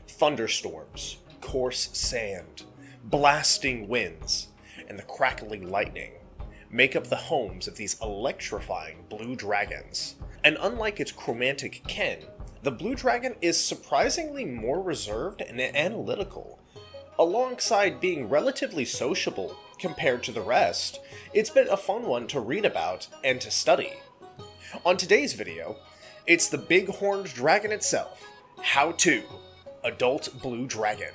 thunderstorms, coarse sand, blasting winds, and the crackling lightning make up the homes of these electrifying blue dragons. And unlike its chromatic kin, the blue dragon is surprisingly more reserved and analytical. Alongside being relatively sociable compared to the rest, it's been a fun one to read about and to study. On today's video, it's the big horned dragon itself. How to Adult Blue Dragon.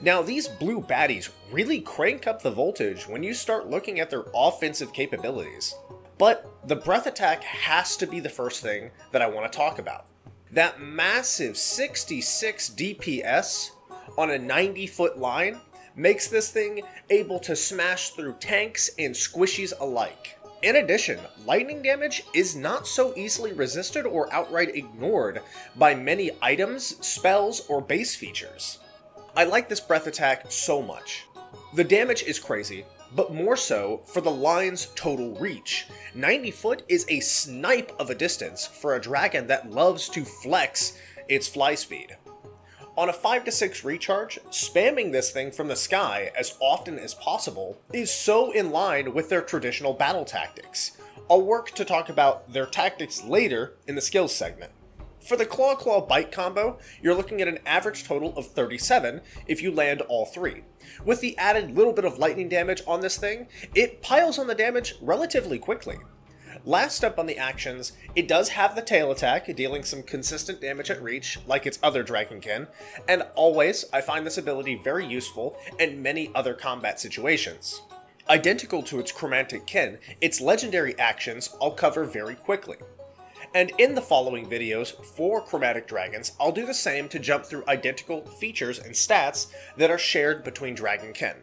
Now, these blue baddies really crank up the voltage when you start looking at their offensive capabilities. But the breath attack has to be the first thing that I want to talk about. That massive 66 DPS on a 90-foot line makes this thing able to smash through tanks and squishies alike. In addition, lightning damage is not so easily resisted or outright ignored by many items, spells, or base features. I like this breath attack so much. The damage is crazy, but more so for the line's total reach. 90 foot is a snipe of a distance for a dragon that loves to flex its fly speed. On a 5 to 6 recharge, spamming this thing from the sky as often as possible is so in line with their traditional battle tactics. I'll work to talk about their tactics later in the skills segment. For the Claw Claw Bite combo, you're looking at an average total of 37 if you land all three. With the added little bit of lightning damage on this thing, it piles on the damage relatively quickly. Last up on the actions, it does have the tail attack, dealing some consistent damage at reach, like its other dragonkin, and always, I find this ability very useful in many other combat situations. Identical to its chromatic kin, its legendary actions I'll cover very quickly. And in the following videos for chromatic dragons, I'll do the same to jump through identical features and stats that are shared between dragonkin.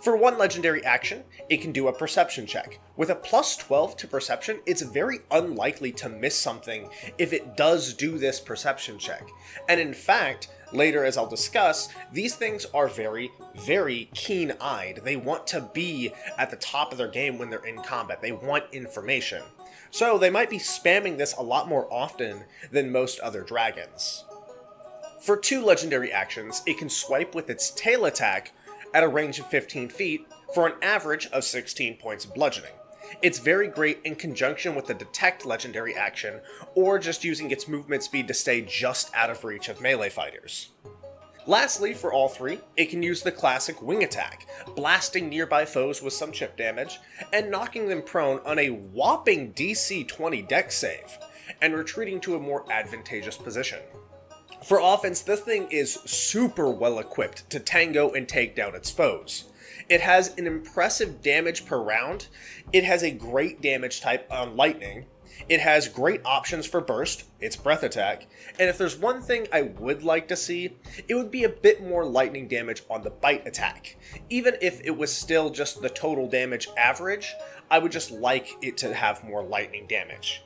For one legendary action, it can do a perception check. With a plus 12 to perception, it's very unlikely to miss something if it does do this perception check. And in fact, later as I'll discuss, these things are very, very keen-eyed. They want to be at the top of their game when they're in combat. They want information. So they might be spamming this a lot more often than most other dragons. For two legendary actions, it can swipe with its tail attack at a range of 15 feet for an average of 16 points of bludgeoning. It's very great in conjunction with the detect legendary action, or just using its movement speed to stay just out of reach of melee fighters. Lastly, for all three, it can use the classic wing attack, blasting nearby foes with some chip damage, and knocking them prone on a whopping DC 20 dex save, and retreating to a more advantageous position. For offense, this thing is super well equipped to tango and take down its foes. It has an impressive damage per round, it has a great damage type on lightning, it has great options for burst, its breath attack, and if there's one thing I would like to see, it would be a bit more lightning damage on the bite attack. Even if it was still just the total damage average, I would just like it to have more lightning damage.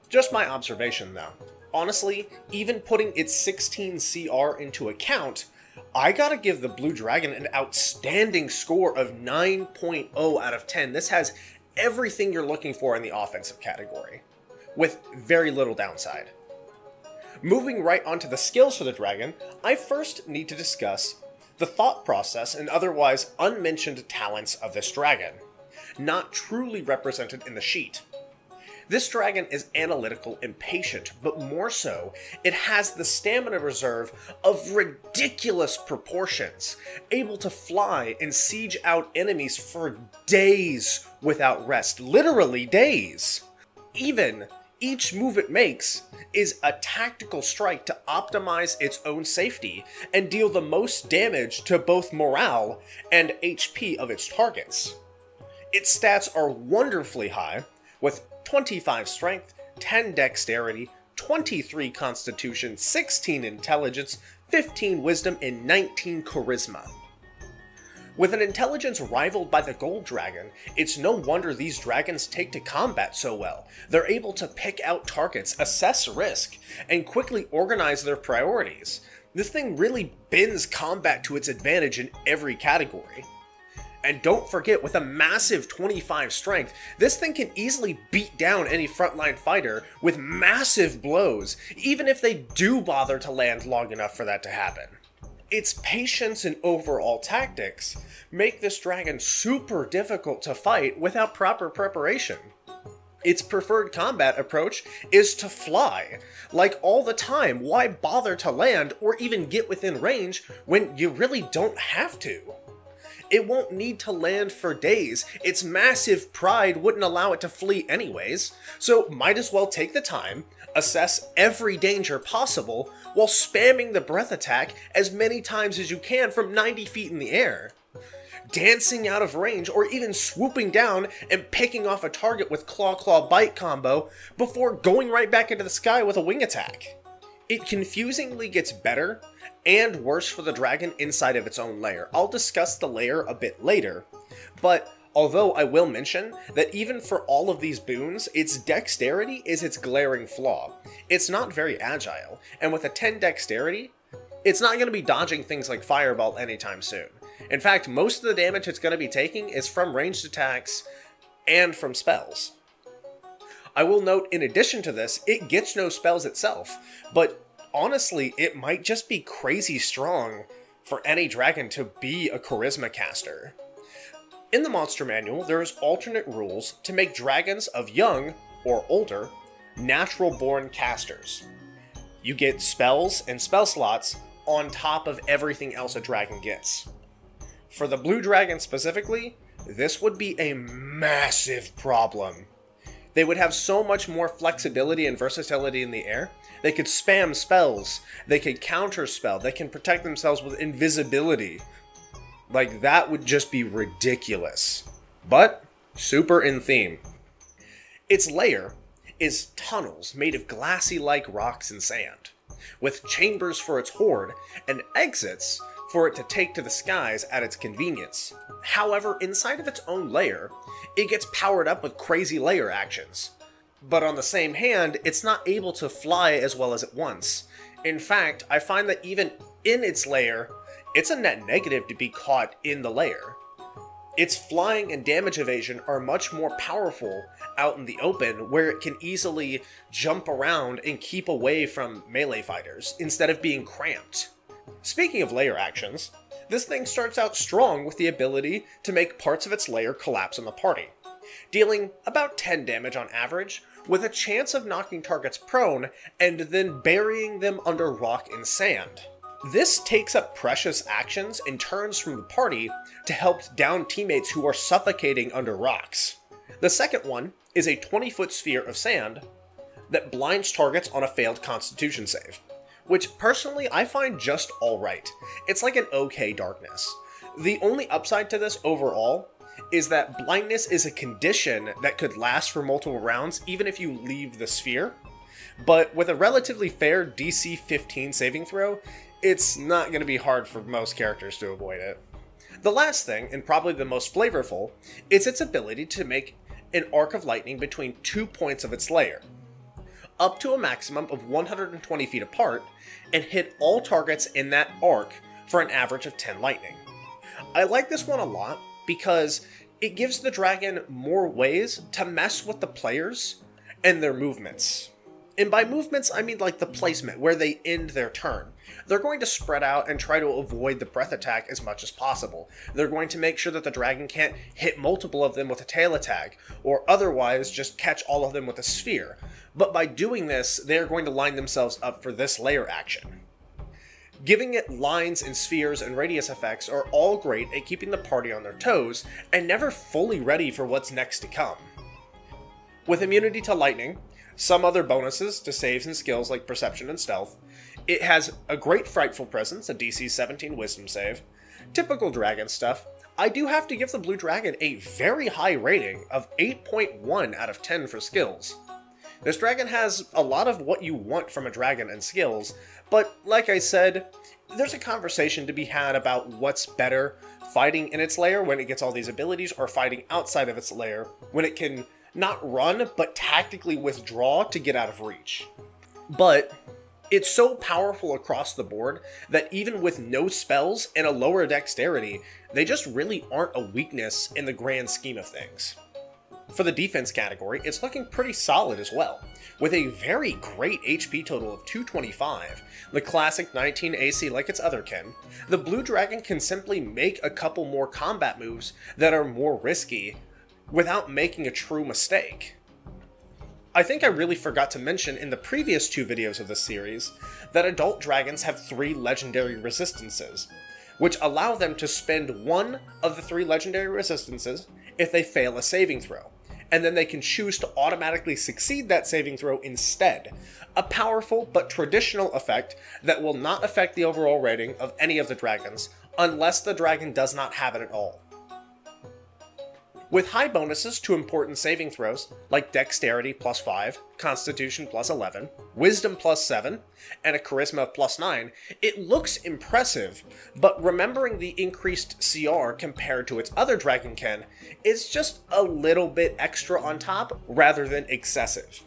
Just my observation though. Honestly, even putting its 16 CR into account, I gotta give the Blue Dragon an outstanding score of 9.0 out of 10. This has everything you're looking for in the offensive category, with very little downside. Moving right onto the skills for the dragon, I first need to discuss the thought process and otherwise unmentioned talents of this dragon, not truly represented in the sheet. This dragon is analytical and patient, but more so, it has the stamina reserve of ridiculous proportions, able to fly and siege out enemies for days without rest, literally days. Even each move it makes is a tactical strike to optimize its own safety and deal the most damage to both morale and HP of its targets. Its stats are wonderfully high, with 25 strength, 10 dexterity, 23 constitution, 16 intelligence, 15 wisdom, and 19 charisma. With an intelligence rivaled by the gold dragon, it's no wonder these dragons take to combat so well. They're able to pick out targets, assess risk, and quickly organize their priorities. This thing really bends combat to its advantage in every category. And don't forget, with a massive 25 strength, this thing can easily beat down any frontline fighter with massive blows, even if they do bother to land long enough for that to happen. Its patience and overall tactics make this dragon super difficult to fight without proper preparation. Its preferred combat approach is to fly. Like all the time, why bother to land or even get within range when you really don't have to? It won't need to land for days. Its massive pride wouldn't allow it to flee anyways, so might as well take the time, assess every danger possible, while spamming the breath attack as many times as you can from 90 feet in the air. Dancing out of range or even swooping down and picking off a target with claw-claw-bite combo before going right back into the sky with a wing attack. It confusingly gets better and worse for the dragon inside of its own lair. I'll discuss the lair a bit later, but although I will mention that even for all of these boons, its dexterity is its glaring flaw. It's not very agile, and with a 10 dexterity, it's not going to be dodging things like Fireball anytime soon. In fact, most of the damage it's going to be taking is from ranged attacks and from spells. I will note, in addition to this, it gets no spells itself, but honestly, it might just be crazy strong for any dragon to be a charisma caster. In the monster manual, there's alternate rules to make dragons of young, or older, natural-born casters. You get spells and spell slots on top of everything else a dragon gets. For the blue dragon specifically, this would be a massive problem. They would have so much more flexibility and versatility in the air. They could spam spells, they could counterspell, they can protect themselves with invisibility. Like, that would just be ridiculous. But, super in theme. Its lair is tunnels made of glassy-like rocks and sand, with chambers for its hoard, and exits for it to take to the skies at its convenience. However, inside of its own lair, it gets powered up with crazy lair actions. But on the same hand, it's not able to fly as well as it wants. In fact, I find that even in its lair, it's a net negative to be caught in the lair. Its flying and damage evasion are much more powerful out in the open, where it can easily jump around and keep away from melee fighters, instead of being cramped. Speaking of lair actions, this thing starts out strong with the ability to make parts of its lair collapse on the party, dealing about 10 damage on average, with a chance of knocking targets prone and then burying them under rock and sand. This takes up precious actions and turns from the party to help down teammates who are suffocating under rocks. The second one is a 20-foot sphere of sand that blinds targets on a failed Constitution save, which personally I find just alright. It's like an okay darkness. The only upside to this overall is that blindness is a condition that could last for multiple rounds even if you leave the sphere, but with a relatively fair DC 15 saving throw, it's not going to be hard for most characters to avoid it. The last thing, and probably the most flavorful, is its ability to make an arc of lightning between 2 points of its lair, up to a maximum of 120 feet apart, and hit all targets in that arc for an average of 10 lightning. I like this one a lot because it gives the dragon more ways to mess with the players and their movements. And by movements, I mean like the placement, where they end their turn. They're going to spread out and try to avoid the breath attack as much as possible. They're going to make sure that the dragon can't hit multiple of them with a tail attack, or otherwise just catch all of them with a sphere. But by doing this, they're going to line themselves up for this layer action. Giving it lines and spheres and radius effects are all great at keeping the party on their toes, and never fully ready for what's next to come. With immunity to lightning, some other bonuses to saves and skills like perception and stealth, it has a great frightful presence, a DC 17 wisdom save, typical dragon stuff. I do have to give the blue dragon a very high rating of 8.1 out of 10 for skills. This dragon has a lot of what you want from a dragon and skills, but like I said, there's a conversation to be had about what's better, fighting in its lair when it gets all these abilities, or fighting outside of its lair when it can not run, but tactically withdraw to get out of reach. But It's so powerful across the board that even with no spells and a lower dexterity, they just really aren't a weakness in the grand scheme of things. For the defense category, it's looking pretty solid as well. With a very great HP total of 225, the classic 19 AC like its other kin, the Blue Dragon can simply make a couple more combat moves that are more risky without making a true mistake. I think I really forgot to mention in the previous 2 videos of this series that adult dragons have 3 legendary resistances, which allow them to spend one of the 3 legendary resistances if they fail a saving throw, and then they can choose to automatically succeed that saving throw instead, a powerful but traditional effect that will not affect the overall rating of any of the dragons, unless the dragon does not have it at all. With high bonuses to important saving throws, like Dexterity plus 5, Constitution plus 11, Wisdom plus 7, and a Charisma plus 9, it looks impressive, but remembering the increased CR compared to its other dragonkin, it's just a little bit extra on top rather than excessive.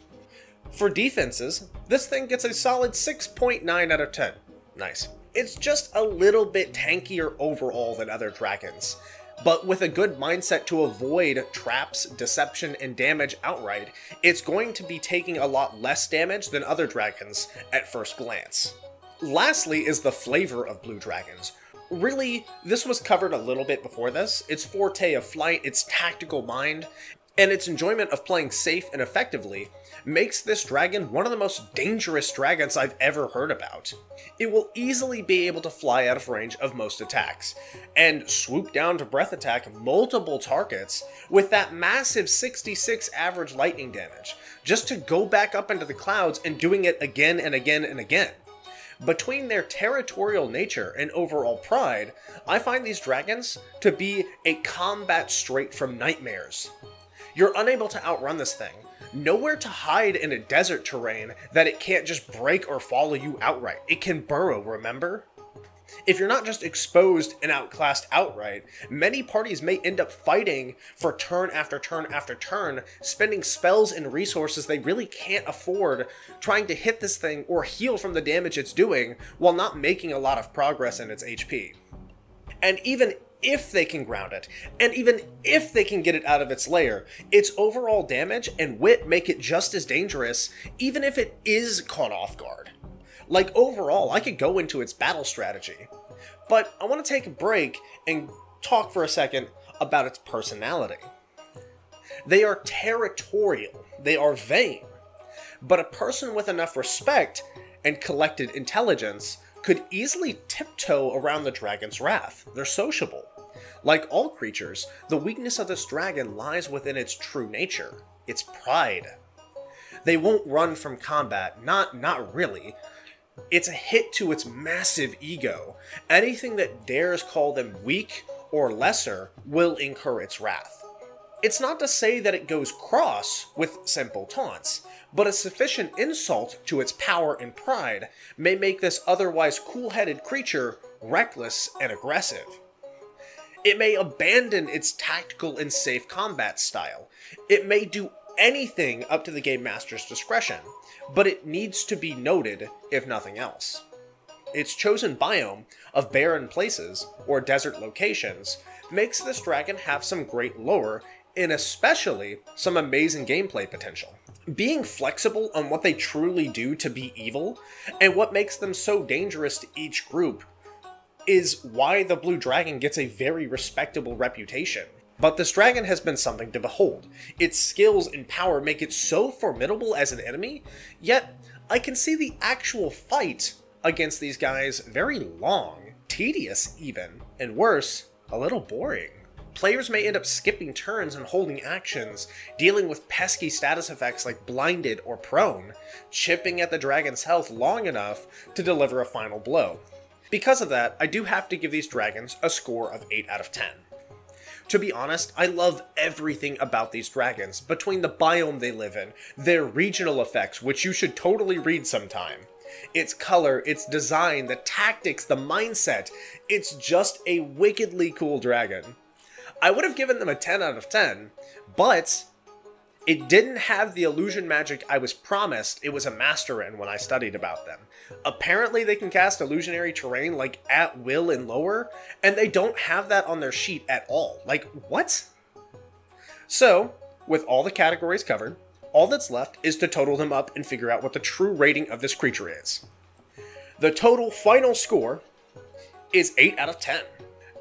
For defenses, this thing gets a solid 6.9 out of 10. Nice. It's just a little bit tankier overall than other dragons. But with a good mindset to avoid traps, deception, and damage outright, it's going to be taking a lot less damage than other dragons at first glance. Lastly is the flavor of blue dragons. Really, this was covered a little bit before this. Its forte of flight, its tactical mind, and its enjoyment of playing safe and effectively makes this dragon one of the most dangerous dragons I've ever heard about. It will easily be able to fly out of range of most attacks, and swoop down to breath attack multiple targets with that massive 66 average lightning damage, just to go back up into the clouds and doing it again and again and again. Between their territorial nature and overall pride, I find these dragons to be a combat straight from nightmares. You're unable to outrun this thing, nowhere to hide in a desert terrain that it can't just break or follow you outright. It can burrow, remember? If you're not just exposed and outclassed outright, many parties may end up fighting for turn after turn after turn, spending spells and resources they really can't afford, trying to hit this thing or heal from the damage it's doing, while not making a lot of progress in its HP. And even if they can ground it, and even if they can get it out of its lair, its overall damage and wit make it just as dangerous, even if it is caught off guard. Like, overall, I could go into its battle strategy, but I want to take a break and talk for a second about its personality. They are territorial, they are vain, but a person with enough respect and collected intelligence could easily tiptoe around the dragon's wrath. They're sociable. Like all creatures, the weakness of this dragon lies within its true nature, its pride. They won't run from combat, not really. It's a hit to its massive ego. Anything that dares call them weak or lesser will incur its wrath. It's not to say that it goes cross with simple taunts, but a sufficient insult to its power and pride may make this otherwise cool-headed creature reckless and aggressive. It may abandon its tactical and safe combat style. It may do anything up to the game master's discretion, but it needs to be noted if nothing else. Its chosen biome of barren places or desert locations makes this dragon have some great lore and especially some amazing gameplay potential. Being flexible on what they truly do to be evil and what makes them so dangerous to each group is why the Blue Dragon gets a very respectable reputation. But this dragon has been something to behold. Its skills and power make it so formidable as an enemy, yet I can see the actual fight against these guys very long, tedious even, and worse, a little boring. Players may end up skipping turns and holding actions, dealing with pesky status effects like blinded or prone, chipping at the dragon's health long enough to deliver a final blow. Because of that, I do have to give these dragons a score of 8 out of 10. To be honest, I love everything about these dragons, between the biome they live in, their regional effects, which you should totally read sometime, its color, its design, the tactics, the mindset. It's just a wickedly cool dragon. I would have given them a 10 out of 10, but It didn't have the illusion magic I was promised it was a master in when I studied about them. Apparently they can cast illusionary terrain like at will and lower, and they don't have that on their sheet at all. Like, what? So, with all the categories covered, all that's left is to total them up and figure out what the true rating of this creature is. The total final score is 8 out of 10.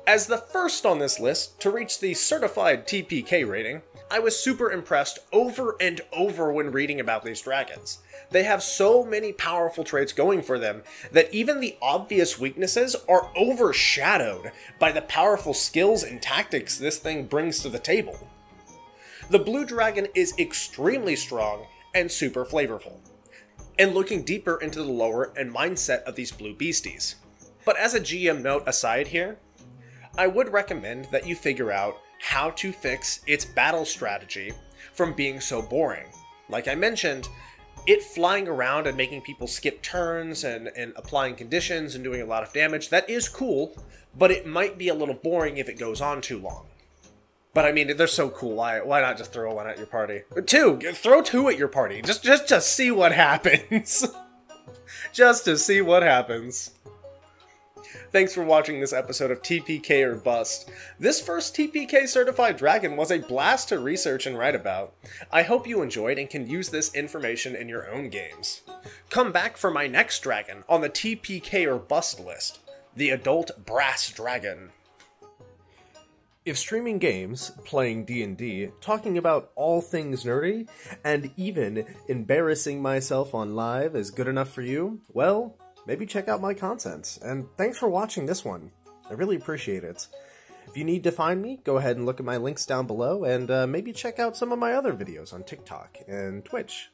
As the first on this list to reach the certified TPK rating, I was super impressed over and over when reading about these dragons. They have so many powerful traits going for them that even the obvious weaknesses are overshadowed by the powerful skills and tactics this thing brings to the table. The blue dragon is extremely strong and super flavorful, and looking deeper into the lore and mindset of these blue beasties. But as a GM note aside here, I would recommend that you figure out how to fix its battle strategy from being so boring. Like I mentioned, it flying around and making people skip turns and applying conditions and doing a lot of damage, that is cool, but it might be a little boring if it goes on too long. But I mean, they're so cool, why not just throw one at your party? Throw two at your party, just to see what happens. Just to see what happens. Thanks for watching this episode of TPK or Bust. This first TPK certified dragon was a blast to research and write about. I hope you enjoyed and can use this information in your own games. Come back for my next dragon on the TPK or Bust list, the Adult Brass Dragon. If streaming games, playing D&D, talking about all things nerdy, and even embarrassing myself on live is good enough for you, well, maybe check out my content. And thanks for watching this one. I really appreciate it. If you need to find me, go ahead and look at my links down below, and maybe check out some of my other videos on TikTok and Twitch.